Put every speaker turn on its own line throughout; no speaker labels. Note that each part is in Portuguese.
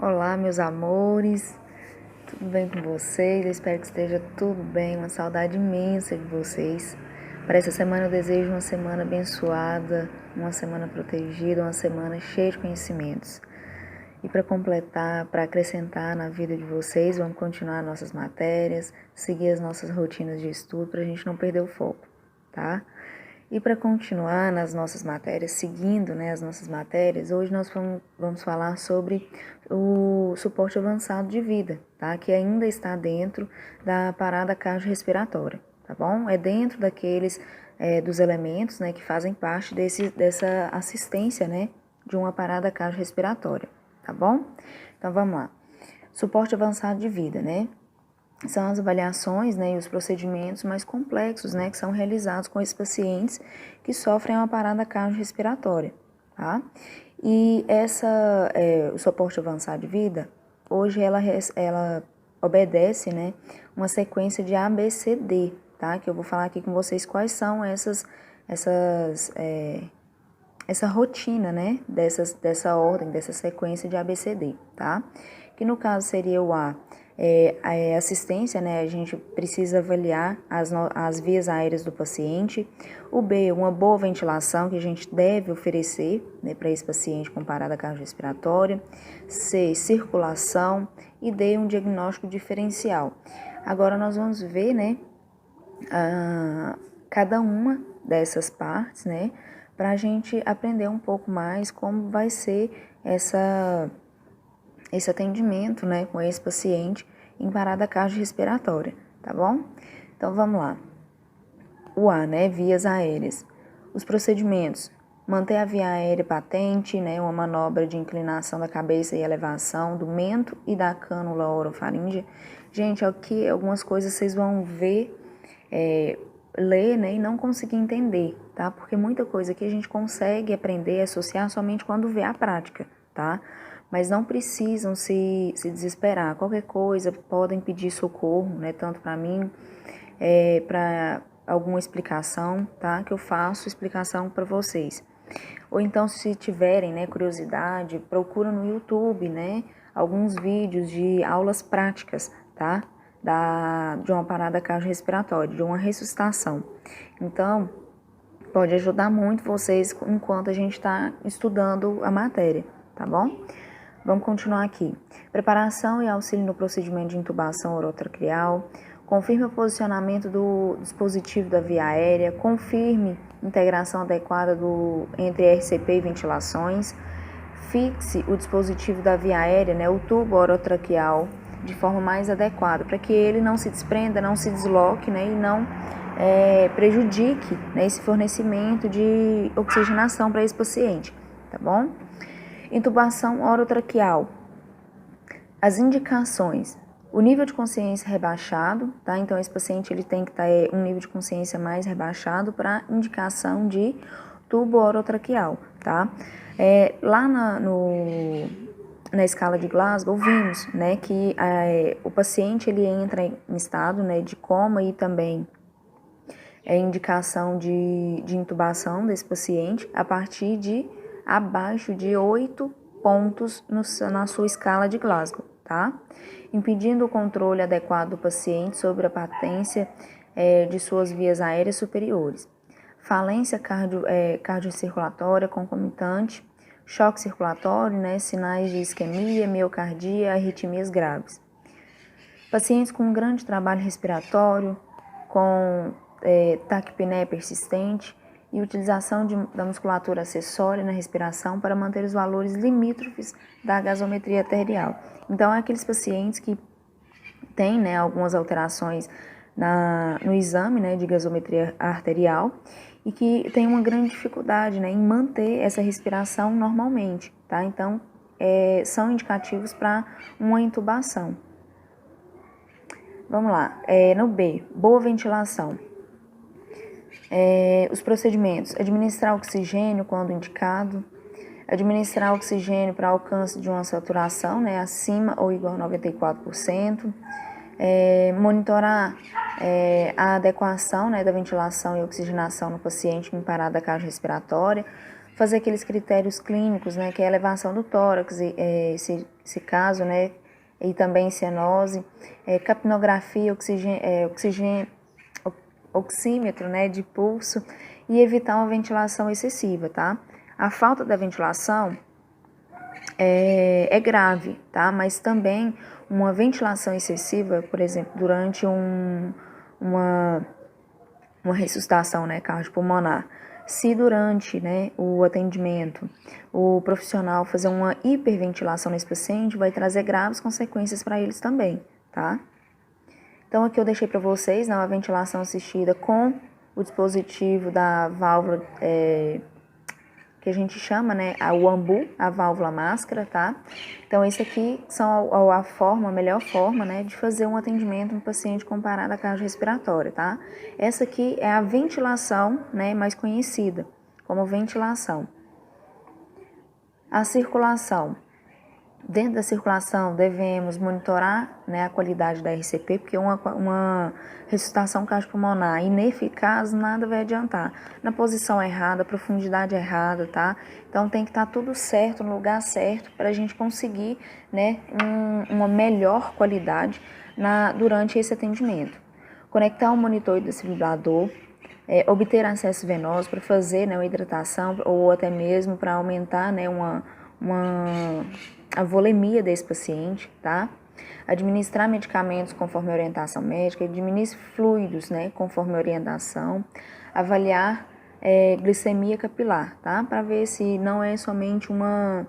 Olá, meus amores, tudo bem com vocês? Eu espero que esteja tudo bem, uma saudade imensa de vocês. Para essa semana eu desejo uma semana abençoada, uma semana protegida, uma semana cheia de conhecimentos. E para completar, para acrescentar na vida de vocês, vamos continuar nossas matérias, seguir as nossas rotinas de estudo para a gente não perder o foco, tá? E para continuar nas nossas matérias, seguindo as nossas matérias, hoje nós vamos falar sobre o suporte avançado de vida, tá? Que ainda está dentro da parada cardiorrespiratória, tá bom? É dentro daqueles dos elementos, que fazem parte dessa assistência, de uma parada cardiorrespiratória, tá bom? Então vamos lá. Suporte avançado de vida, são as avaliações e os procedimentos mais complexos, que são realizados com esses pacientes que sofrem uma parada cardiorrespiratória, tá? E o suporte avançado de vida, hoje ela obedece, uma sequência de ABCD, tá? Que eu vou falar aqui com vocês quais são essa rotina, dessa ordem, dessa sequência de ABCD, tá? Que no caso seria o A, a assistência, a gente precisa avaliar as vias aéreas do paciente. O B, uma boa ventilação que a gente deve oferecer, para esse paciente com parada cardiorrespiratória. C, circulação. E D, um diagnóstico diferencial. Agora nós vamos ver, cada uma dessas partes, para a gente aprender um pouco mais como vai ser esse atendimento, com esse paciente em parada cardiorrespiratória, tá bom? Então, vamos lá. O A, vias aéreas. Os procedimentos: manter a via aérea patente, uma manobra de inclinação da cabeça e elevação do mento e da cânula orofaríngea. Gente, aqui algumas coisas vocês vão ver, ler, e não conseguir entender, tá? Porque muita coisa que a gente consegue aprender e associar somente quando vê a prática, tá? Mas não precisam se desesperar. Qualquer coisa, podem pedir socorro, tanto para mim, para alguma explicação, tá? Que eu faço explicação para vocês. Ou então, se tiverem, curiosidade, procura no YouTube, alguns vídeos de aulas práticas, tá? De uma parada cardiorrespiratória, de uma ressuscitação. Então, pode ajudar muito vocês enquanto a gente está estudando a matéria, tá bom? Vamos continuar aqui. Preparação e auxílio no procedimento de intubação orotraqueal. Confirme o posicionamento do dispositivo da via aérea. Confirme integração adequada entre RCP e ventilações. Fixe o dispositivo da via aérea, o tubo orotraqueal, de forma mais adequada, para que ele não se desprenda, não se desloque, e não prejudique, esse fornecimento de oxigenação para esse paciente, tá bom? Intubação orotraqueal. As indicações: o nível de consciência rebaixado, tá? Então, esse paciente ele tem que ter um nível de consciência mais rebaixado para indicação de tubo orotraqueal, tá? Lá na escala de Glasgow, vimos, que o paciente ele entra em estado, de coma e também indicação de intubação desse paciente a partir de abaixo de 8 pontos na sua escala de Glasgow, tá? Impedindo o controle adequado do paciente sobre a patência de suas vias aéreas superiores. Falência cardiocirculatória concomitante, choque circulatório, sinais de isquemia, miocardia, arritmias graves. Pacientes com grande trabalho respiratório, com taquipneia persistente e utilização da musculatura acessória na respiração para manter os valores limítrofes da gasometria arterial. Então, aqueles pacientes que têm algumas alterações no exame de gasometria arterial e que têm uma grande dificuldade em manter essa respiração normalmente, tá? Então, são indicativos para uma intubação. Vamos lá, no B, boa ventilação. Os procedimentos: administrar oxigênio quando indicado, administrar oxigênio para alcance de uma saturação, acima ou igual a 94%, monitorar a adequação, da ventilação e oxigenação no paciente em parada cardiorrespiratória, fazer aqueles critérios clínicos, né, que é a elevação do tórax, esse caso, né, e também cianose, capnografia, oxímetro, né, de pulso, e evitar uma ventilação excessiva, tá? A falta da ventilação é grave, tá? Mas também uma ventilação excessiva, por exemplo, durante uma ressuscitação, né, cardiopulmonar. Se durante, né, o atendimento o profissional fazer uma hiperventilação nesse paciente, vai trazer graves consequências para eles também, tá? Então aqui eu deixei para vocês, né, uma ventilação assistida com o dispositivo da válvula que a gente chama, né, o AMBU, a válvula máscara, tá? Então, esse aqui são a melhor forma, né, de fazer um atendimento no paciente com parada cardiorrespiratória, tá? Essa aqui é a ventilação, né, mais conhecida como ventilação. A circulação. Dentro da circulação, devemos monitorar, né, a qualidade da RCP, porque uma ressuscitação cardiopulmonar ineficaz nada vai adiantar. Na posição errada, profundidade errada, tá? Então, tem que estar tudo certo, no lugar certo, para a gente conseguir, né, uma melhor qualidade durante esse atendimento. Conectar o monitor e desfibrilador, obter acesso venoso para fazer, né, uma hidratação ou até mesmo para aumentar, né, a volemia desse paciente, tá? Administrar medicamentos conforme a orientação médica, administrar fluidos, né, conforme a orientação, avaliar glicemia capilar, tá? Para ver se não é somente uma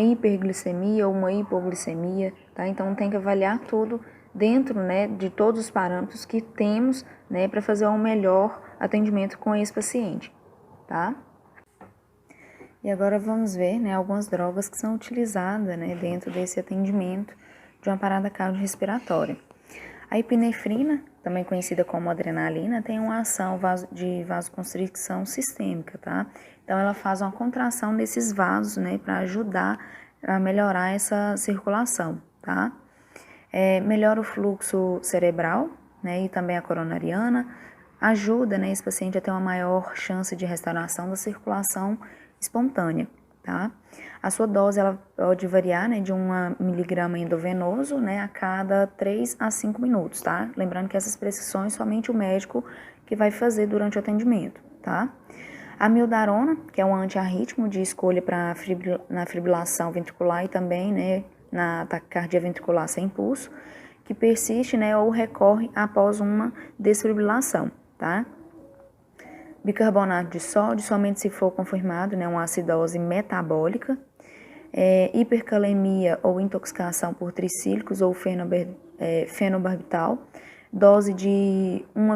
hiperglicemia ou uma hipoglicemia, tá? Então tem que avaliar tudo dentro, né, de todos os parâmetros que temos, né, para fazer um melhor atendimento com esse paciente, tá? E agora vamos ver, né, algumas drogas que são utilizadas, né, dentro desse atendimento de uma parada cardiorrespiratória. A epinefrina, também conhecida como adrenalina, tem uma ação de vasoconstricção sistêmica, tá? Então, ela faz uma contração desses vasos, né, para ajudar a melhorar essa circulação, tá? Melhora o fluxo cerebral, né, e também a coronariana, ajuda, né, esse paciente a ter uma maior chance de restauração da circulação espontânea, tá? A sua dose, ela pode variar, né, de 1 miligrama endovenoso, né, a cada 3 a 5 minutos, tá? Lembrando que essas prescrições somente o médico que vai fazer durante o atendimento, tá? A mildarona, que é um antiarrítmico de escolha na fibrilação ventricular e também, né, na taquicardia ventricular sem pulso, que persiste, né, ou recorre após uma desfibrilação, tá? Bicarbonato de sódio, somente se for confirmado, né, uma acidose metabólica, hipercalemia ou intoxicação por tricíclicos ou fenobarbital, dose de 1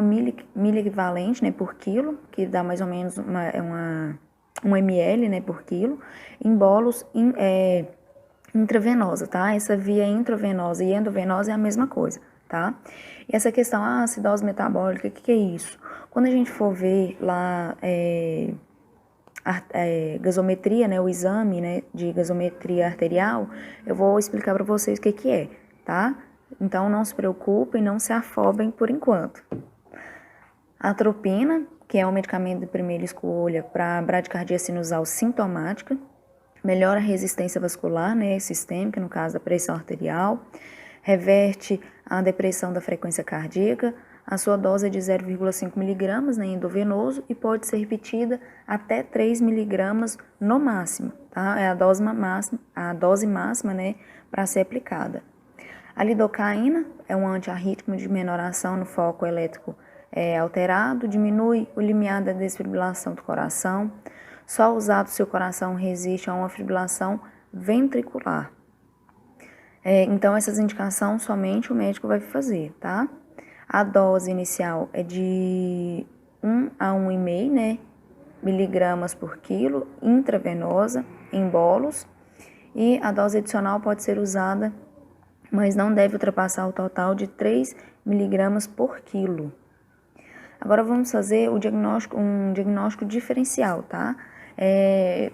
miliequivalente, né, por quilo, que dá mais ou menos 1 ml, né, por quilo, em bolos intravenosa, tá? Essa via intravenosa e endovenosa é a mesma coisa, tá? E essa questão, acidose metabólica, o que é isso? Quando a gente for ver lá gasometria, né, o exame, né, de gasometria arterial, eu vou explicar para vocês o que é, tá? Então, não se preocupem, não se afobem por enquanto. A atropina, que é um medicamento de primeira escolha para bradicardia sinusal sintomática, melhora a resistência vascular, né, sistêmica, no caso da pressão arterial, reverte a depressão da frequência cardíaca. A sua dose é de 0,5 miligramas, né, endovenoso, e pode ser repetida até 3 miligramas no máximo, tá? É a dose máxima, né, para ser aplicada. A lidocaína é um antiarrítmico de menor ação no foco elétrico alterado, diminui o limiar da desfibrilação do coração, só usado se o coração resiste a uma fibrilação ventricular. Então, essas indicações somente o médico vai fazer, tá? A dose inicial é de 1 a 1,5, né, miligramas por quilo, intravenosa, em bolos, e a dose adicional pode ser usada, mas não deve ultrapassar o total de 3 miligramas por quilo. Agora vamos fazer um diagnóstico diferencial, tá?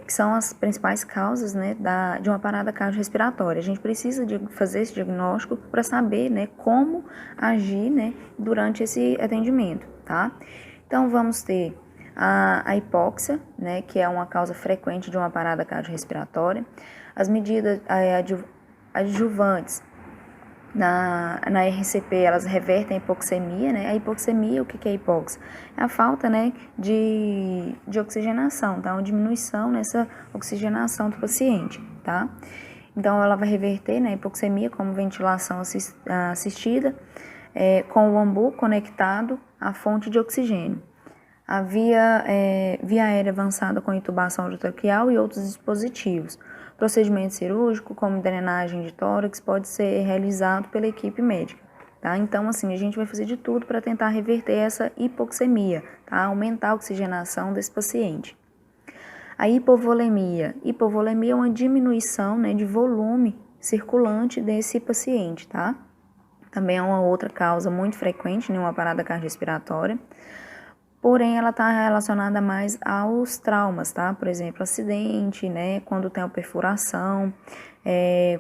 Que são as principais causas, né, de uma parada cardiorrespiratória. A gente precisa fazer esse diagnóstico para saber, né, como agir, né, durante esse atendimento, tá? Então, vamos ter a hipóxia, né, que é uma causa frequente de uma parada cardiorrespiratória. As medidas adjuvantes na RCP, elas revertem a hipoxemia, né? A hipoxemia, o que é hipóxia? É a falta, né, de oxigenação, tá? Uma diminuição nessa oxigenação do paciente, tá? Então, ela vai reverter, né, a hipoxemia como ventilação assistida, com o ambu conectado à fonte de oxigênio. A via aérea avançada com intubação orotraqueal e outros dispositivos. Procedimento cirúrgico, como drenagem de tórax, pode ser realizado pela equipe médica, tá? Então, assim, a gente vai fazer de tudo para tentar reverter essa hipoxemia, tá? Aumentar a oxigenação desse paciente. A hipovolemia. Hipovolemia é uma diminuição, né, de volume circulante desse paciente, tá? Também é uma outra causa muito frequente em uma parada cardiorrespiratória. Porém, ela está relacionada mais aos traumas, tá? Por exemplo, acidente, né? Quando tem uma perfuração,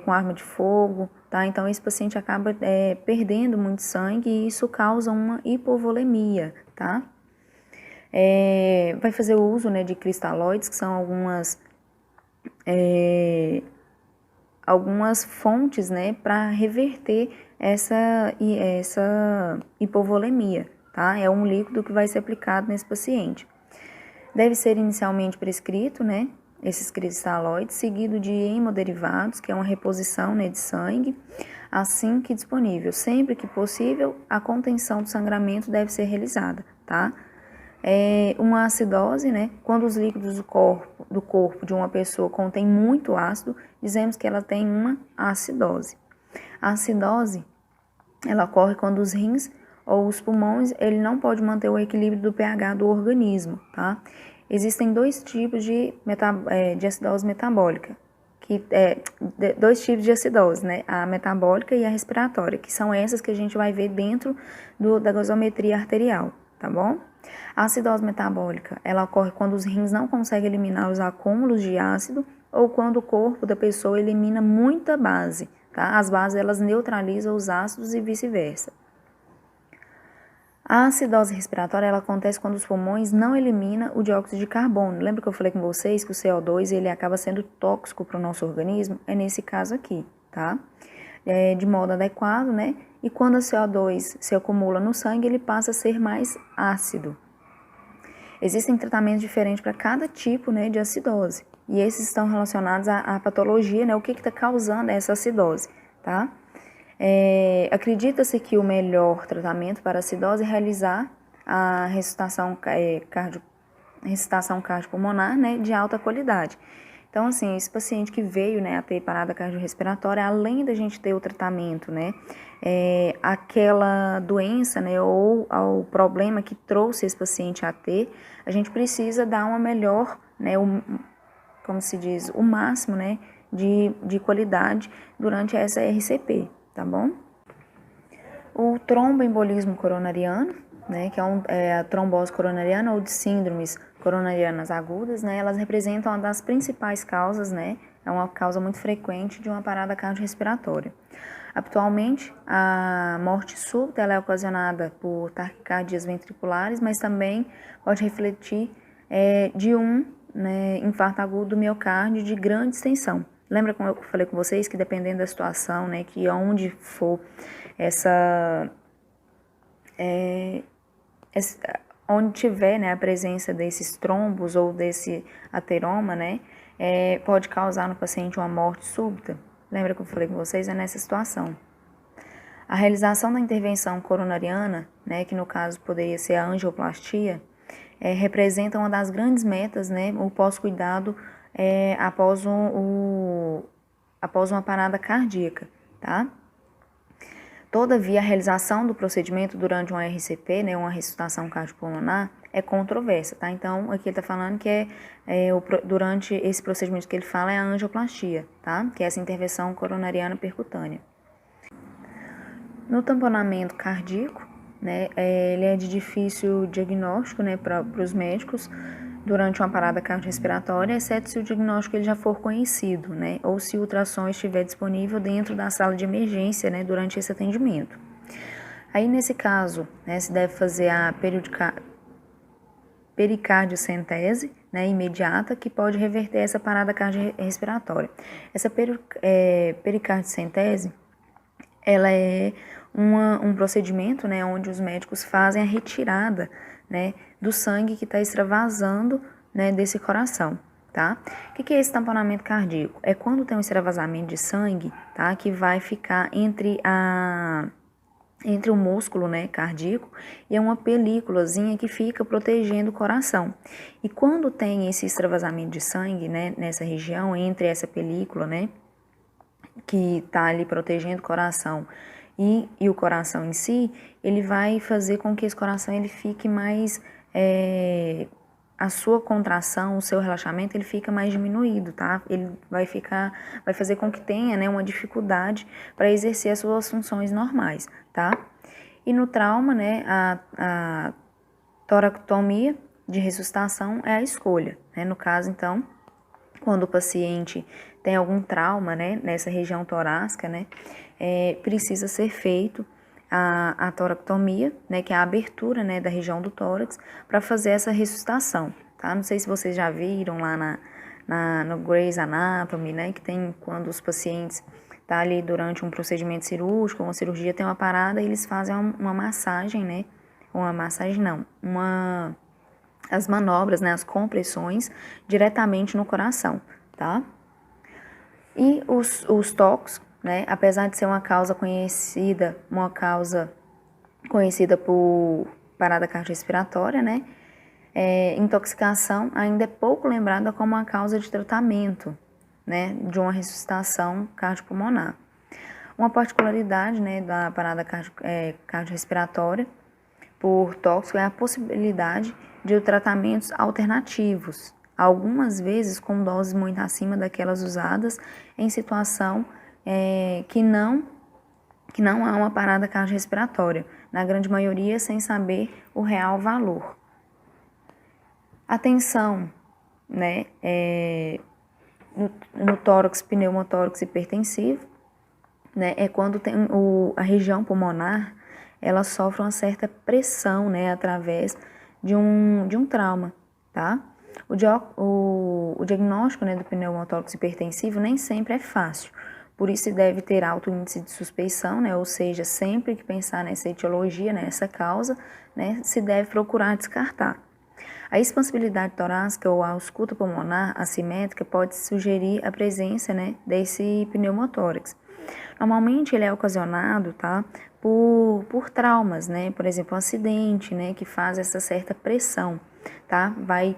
com arma de fogo, tá? Então, esse paciente acaba perdendo muito sangue e isso causa uma hipovolemia, tá? Vai fazer o uso, né, de cristalóides, que são algumas fontes, né, para reverter essa hipovolemia, tá? É um líquido que vai ser aplicado nesse paciente. Deve ser inicialmente prescrito, né, esses cristalóides, seguido de hemoderivados, que é uma reposição, né, de sangue, assim que disponível. Sempre que possível, a contenção do sangramento deve ser realizada, tá? Uma acidose, né, quando os líquidos do corpo de uma pessoa contêm muito ácido, dizemos que ela tem uma acidose. A acidose, ela ocorre quando os rins ou os pulmões, ele não pode manter o equilíbrio do pH do organismo, tá? Existem dois tipos de acidose metabólica, dois tipos de acidose, né? A metabólica e a respiratória, que são essas que a gente vai ver dentro da gasometria arterial, tá bom? A acidose metabólica, ela ocorre quando os rins não conseguem eliminar os acúmulos de ácido ou quando o corpo da pessoa elimina muita base, tá? As bases, elas neutralizam os ácidos e vice-versa. A acidose respiratória, ela acontece quando os pulmões não eliminam o dióxido de carbono. Lembra que eu falei com vocês que o CO2, ele acaba sendo tóxico para o nosso organismo? É nesse caso aqui, tá? De modo adequado, né? E quando o CO2 se acumula no sangue, ele passa a ser mais ácido. Existem tratamentos diferentes para cada tipo, né, de acidose. E esses estão relacionados à patologia, né? O que está causando essa acidose, tá? Acredita-se que o melhor tratamento para a acidose é realizar a ressuscitação cardiopulmonar, né, de alta qualidade. Então, assim, esse paciente que veio, né, a ter parada cardiorrespiratória, além da gente ter o tratamento, né, aquela doença, né, ou o problema que trouxe esse paciente a ter, a gente precisa dar uma melhor, né, como se diz, o máximo, né, de qualidade durante essa RCP, tá bom? O tromboembolismo coronariano, né, que é a trombose coronariana ou de síndromes coronarianas agudas, né, elas representam uma das principais causas, né, é uma causa muito frequente de uma parada cardiorrespiratória. Atualmente, a morte súbita ela é ocasionada por taquicardias ventriculares, mas também pode refletir de né, infarto agudo do miocárdio de grande extensão. Lembra como eu falei com vocês que dependendo da situação, né, que onde for onde tiver, né, a presença desses trombos ou desse ateroma, né, pode causar no paciente uma morte súbita. Lembra que eu falei com vocês? É nessa situação. A realização da intervenção coronariana, né, que no caso poderia ser a angioplastia, representa uma das grandes metas, né, o pós-cuidado após uma parada cardíaca, tá? Todavia, a realização do procedimento durante uma RCP, né, uma ressuscitação cardiopulmonar, é controversa, tá? Então, aqui ele está falando que durante esse procedimento que ele fala é a angioplastia, tá? Que é essa intervenção coronariana percutânea. No tamponamento cardíaco, né, ele é de difícil diagnóstico, né, para os médicos durante uma parada cardiorrespiratória, exceto se o diagnóstico ele já for conhecido, né, ou se o ultrassom estiver disponível dentro da sala de emergência, né, durante esse atendimento. Aí, nesse caso, né, se deve fazer a pericardiocentese, né, imediata, que pode reverter essa parada cardiorrespiratória. Essa pericardiocentese, ela é um procedimento, né, onde os médicos fazem a retirada, né, do sangue que está extravasando, né, desse coração, tá? O que é esse tamponamento cardíaco? É quando tem um extravasamento de sangue, tá, que vai ficar entre o músculo, né, cardíaco, e é uma películazinha que fica protegendo o coração. E quando tem esse extravasamento de sangue, né, nessa região, entre essa película, né, que está ali protegendo o coração e o coração em si, ele vai fazer com que esse coração ele fique mais, a sua contração, o seu relaxamento, ele fica mais diminuído, tá? Ele vai fazer com que tenha, né, uma dificuldade para exercer as suas funções normais, tá? E no trauma, né, a toracotomia de ressuscitação é a escolha, né? No caso, então, quando o paciente tem algum trauma, né, nessa região torácica, né, precisa ser feito a toracotomia, né, que é a abertura, né, da região do tórax, para fazer essa ressuscitação, tá? Não sei se vocês já viram lá no Grey's Anatomy, né, que tem quando os pacientes tá ali durante um procedimento cirúrgico, uma cirurgia, tem uma parada e eles fazem uma massagem, né, uma massagem não, as manobras, né, as compressões diretamente no coração, tá? E os TOCs, né, apesar de ser uma causa conhecida por parada cardiorrespiratória, né, intoxicação ainda é pouco lembrada como uma causa de tratamento, né, de uma ressuscitação cardiopulmonar. Uma particularidade, né, da parada cardiorrespiratória por tóxico é a possibilidade de tratamentos alternativos, algumas vezes com doses muito acima daquelas usadas em situação que não há uma parada cardiorrespiratória, na grande maioria sem saber o real valor. Atenção, né, no tórax, pneumotórax hipertensivo, né, é quando tem a região pulmonar, ela sofre uma certa pressão, né, através de um trauma, tá? O diagnóstico, né, do pneumotórax hipertensivo nem sempre é fácil, por isso se deve ter alto índice de suspeição, né, ou seja, sempre que pensar nessa etiologia, nessa causa, né, se deve procurar descartar. A expansibilidade torácica ou a ausculta pulmonar assimétrica pode sugerir a presença, né, desse pneumotórax. Normalmente ele é ocasionado, tá, por traumas, né, por exemplo, um acidente, né, que faz essa certa pressão, tá, vai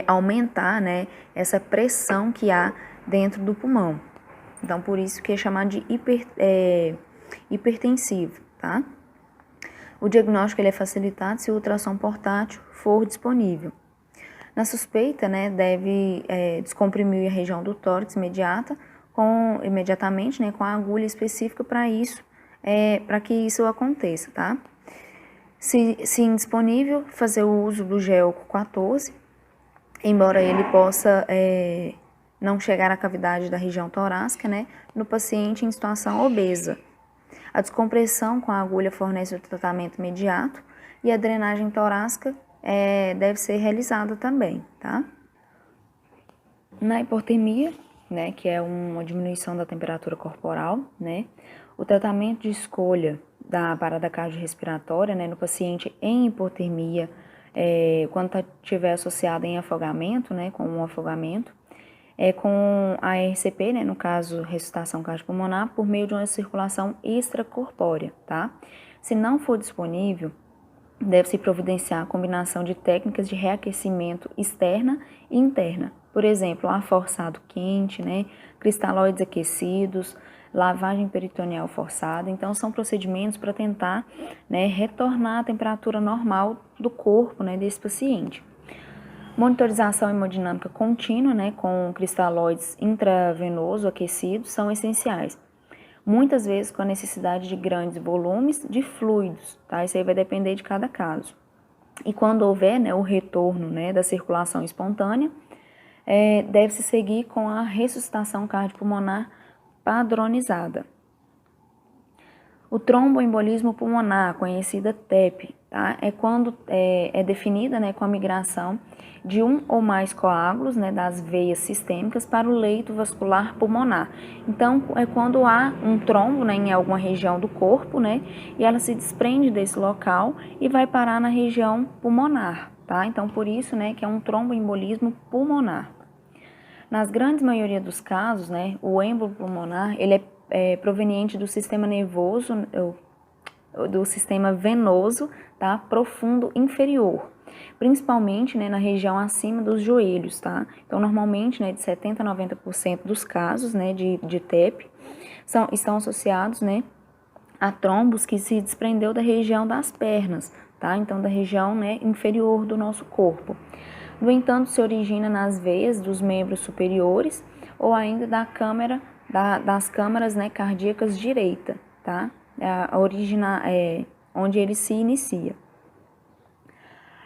aumentar, né, essa pressão que há dentro do pulmão. Então, por isso que é chamado de hipertensivo, tá? O diagnóstico ele é facilitado se o ultrassom portátil for disponível. Na suspeita, né, deve descomprimir a região do tórax imediatamente, né, com a agulha específica para isso, para que isso aconteça, tá? Se indisponível, fazer o uso do Gelco 14, embora ele possa não chegar à cavidade da região torácica, né, no paciente em situação obesa. A descompressão com a agulha fornece o tratamento imediato e a drenagem torácica deve ser realizada também, tá? Na hipotermia, né, que é uma diminuição da temperatura corporal, né, o tratamento de escolha da parada cardiorrespiratória, né, no paciente em hipotermia, quando estiver associado em afogamento, né, com um afogamento, com a RCP, né, no caso, ressuscitação cardiopulmonar, por meio de uma circulação extracorpórea, tá? Se não for disponível, deve-se providenciar a combinação de técnicas de reaquecimento externa e interna. Por exemplo, ar forçado quente, né, cristalóides aquecidos, lavagem peritoneal forçada. Então, são procedimentos para tentar, né, retornar a temperatura normal do corpo, né, desse paciente. Monitorização hemodinâmica contínua, né, com cristalóides intravenoso aquecidos, são essenciais. Muitas vezes com a necessidade de grandes volumes de fluidos, tá? Isso aí vai depender de cada caso. E quando houver, né, o retorno, né, da circulação espontânea, deve-se seguir com a ressuscitação cardiopulmonar padronizada. O tromboembolismo pulmonar, conhecida TEP, tá? É quando é definida, né, com a migração de um ou mais coágulos, né, das veias sistêmicas para o leito vascular pulmonar. Então, é quando há um trombo, né, em alguma região do corpo, né, e ela se desprende desse local e vai parar na região pulmonar, tá? Então, por isso, né, que é um tromboembolismo pulmonar. Nas grandes maioria dos casos, né, o êmbolo pulmonar, ele é proveniente do sistema nervoso, do sistema venoso, tá, profundo inferior, principalmente, né, na região acima dos joelhos, tá? Então, normalmente, né, de 70 a 90% dos casos, né, de TEP estão associados, né, a trombos que se desprendeu da região das pernas, tá? Então, da região, né, inferior do nosso corpo. No entanto, se origina nas veias dos membros superiores ou ainda das câmaras, né, cardíacas direita, tá? Onde ele se inicia.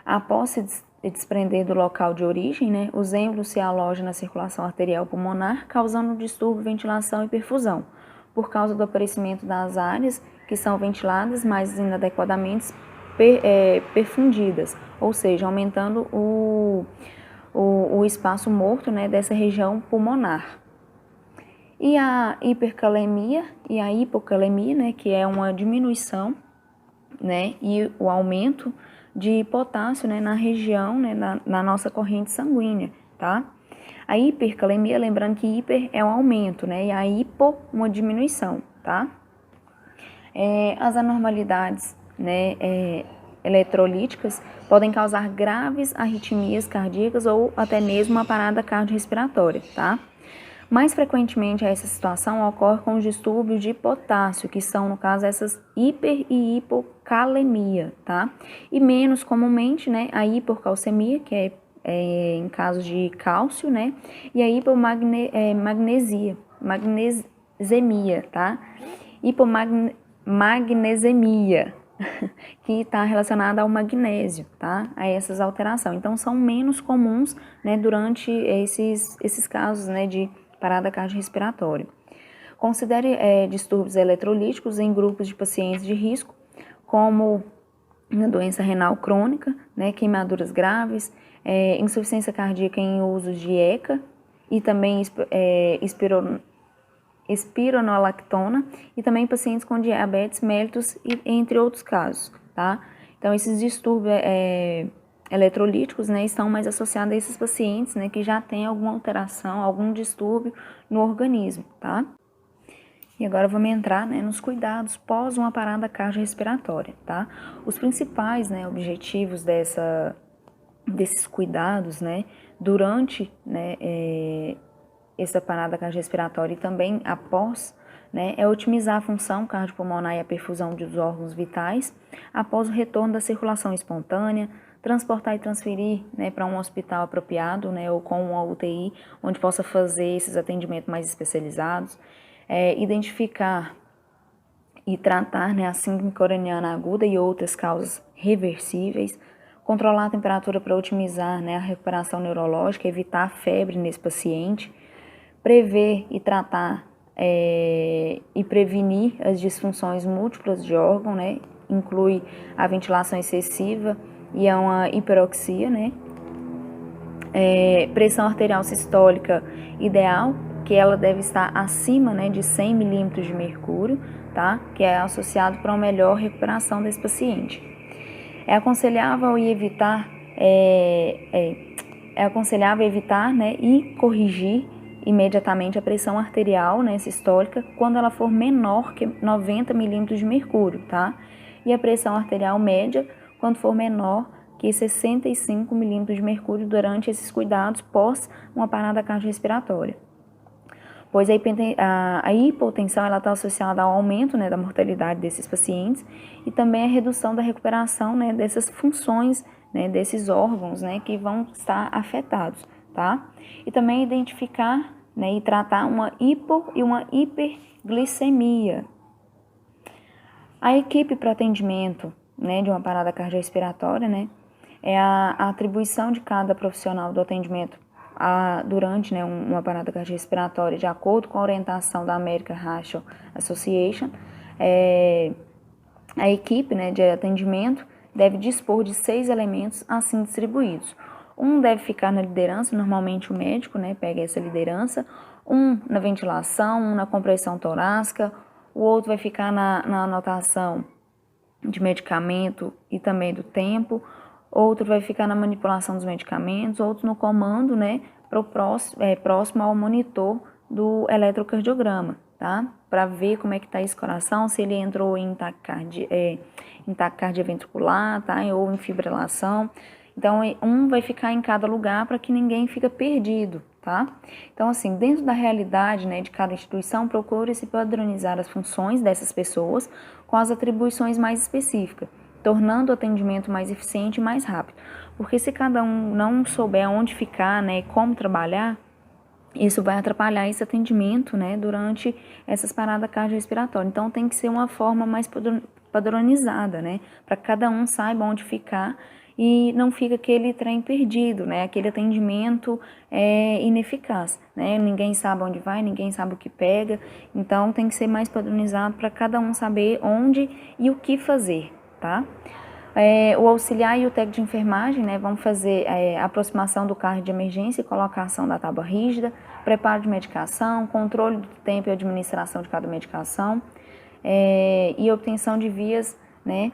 Após se desprender do local de origem, né, os êmbolos se alojam na circulação arterial pulmonar, causando distúrbio, ventilação e perfusão, por causa do aparecimento das áreas que são ventiladas, mas inadequadamente perfundidas, ou seja, aumentando o espaço morto, né, dessa região pulmonar. E a hipercalemia e a hipocalemia, né, que é uma diminuição, né, e o aumento de potássio, né, na região, né, na nossa corrente sanguínea, tá? A hipercalemia, lembrando que hiper é um aumento, né, e a hipo uma diminuição, tá? As anormalidades, né, eletrolíticas podem causar graves arritmias cardíacas ou até mesmo uma parada cardiorrespiratória, tá? Mais frequentemente, essa situação ocorre com os distúrbios de potássio, que são, no caso, essas hiper e hipocalemia, tá? E menos comumente, né, a hiporcalcemia, que é em casos de cálcio, né? E a magnesemia, tá? Hipomagnesemia, que está relacionada ao magnésio, tá? A essas alterações. Então, são menos comuns, né, durante esses casos, né, de parada cardiorrespiratória. Considere distúrbios eletrolíticos em grupos de pacientes de risco, como doença renal crônica, né, queimaduras graves, insuficiência cardíaca em usos de ECA e também espironolactona e também pacientes com diabetes mellitus, entre outros casos, tá? Então, esses distúrbios eletrolíticos, né, estão mais associados a esses pacientes, né, que já têm alguma alteração, algum distúrbio no organismo, tá? E agora vamos entrar, né, nos cuidados pós uma parada cardiorrespiratória, tá? Os principais, né, objetivos desses cuidados, né, durante, né, essa parada cardiorrespiratória e também após, né, é otimizar a função cardiopulmonar e a perfusão dos órgãos vitais após o retorno da circulação espontânea, transportar e transferir, né, para um hospital apropriado, né, ou com uma UTI, onde possa fazer esses atendimentos mais especializados, identificar e tratar, né, a síndrome coronariana aguda e outras causas reversíveis, controlar a temperatura para otimizar, né, a recuperação neurológica, evitar a febre nesse paciente, prever e tratar e prevenir as disfunções múltiplas de órgão, né, inclui a ventilação excessiva e uma hiperoxia, né, pressão arterial sistólica ideal, que ela deve estar acima, né, de 100 milímetros de mercúrio, tá, que é associado para uma melhor recuperação desse paciente. É aconselhável evitar, né, e corrigir imediatamente a pressão arterial, né, sistólica, quando ela for menor que 90 milímetros de mercúrio, tá? E a pressão arterial média, quando for menor que 65 milímetros de mercúrio durante esses cuidados pós uma parada cardiorrespiratória. Pois a hipotensão está associada ao aumento, né, da mortalidade desses pacientes e também a redução da recuperação, né, dessas funções, né, desses órgãos, né, que vão estar afetados, tá? E também identificar, né, e tratar uma hipo e uma hiperglicemia. A equipe para atendimento, né, de uma parada cardiorrespiratória, né, é a atribuição de cada profissional do atendimento durante, né, uma parada cardiorrespiratória, de acordo com a orientação da American Heart Association. A equipe, né, de atendimento deve dispor de 6 elementos assim distribuídos. Um deve ficar na liderança, normalmente o médico, né, pega essa liderança, um na ventilação, um na compressão torácica, o outro vai ficar na anotação de medicamento e também do tempo, outro vai ficar na manipulação dos medicamentos, outro no comando, né, próximo ao monitor do eletrocardiograma, tá? Para ver como é que tá esse coração, se ele entrou em taquicardia ventricular, tá? Ou em fibrilação. Então, um vai ficar em cada lugar para que ninguém fique perdido, tá? Então, assim, dentro da realidade, né, de cada instituição, procure-se padronizar as funções dessas pessoas com as atribuições mais específicas, tornando o atendimento mais eficiente e mais rápido. Porque se cada um não souber onde ficar, né, como trabalhar, isso vai atrapalhar esse atendimento, né, durante essas paradas cardiorrespiratórias. Então, tem que ser uma forma mais padronizada, né, para cada um saiba onde ficar e não fica aquele trem perdido, né, aquele atendimento ineficaz, né, ninguém sabe onde vai, ninguém sabe o que pega, então tem que ser mais padronizado para cada um saber onde e o que fazer, tá? O auxiliar e o técnico de enfermagem, né, vão fazer a aproximação do carro de emergência e colocação da tábua rígida, preparo de medicação, controle do tempo e administração de cada medicação e obtenção de vias, né,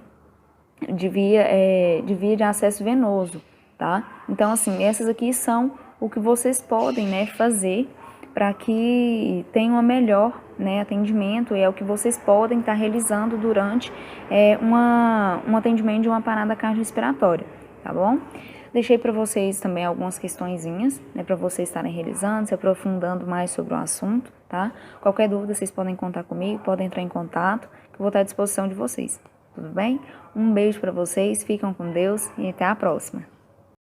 de via de acesso venoso, tá? Então, assim, essas aqui são o que vocês podem, né, fazer para que tenha um melhor, né, atendimento, e é o que vocês podem estar realizando durante um atendimento de uma parada cardiorrespiratória, tá bom? Deixei para vocês também algumas questõezinhas, né, para vocês estarem realizando, se aprofundando mais sobre o assunto, tá? Qualquer dúvida vocês podem contar comigo, podem entrar em contato, que eu vou estar à disposição de vocês, tudo bem? Um beijo para vocês, ficam com Deus e até a próxima.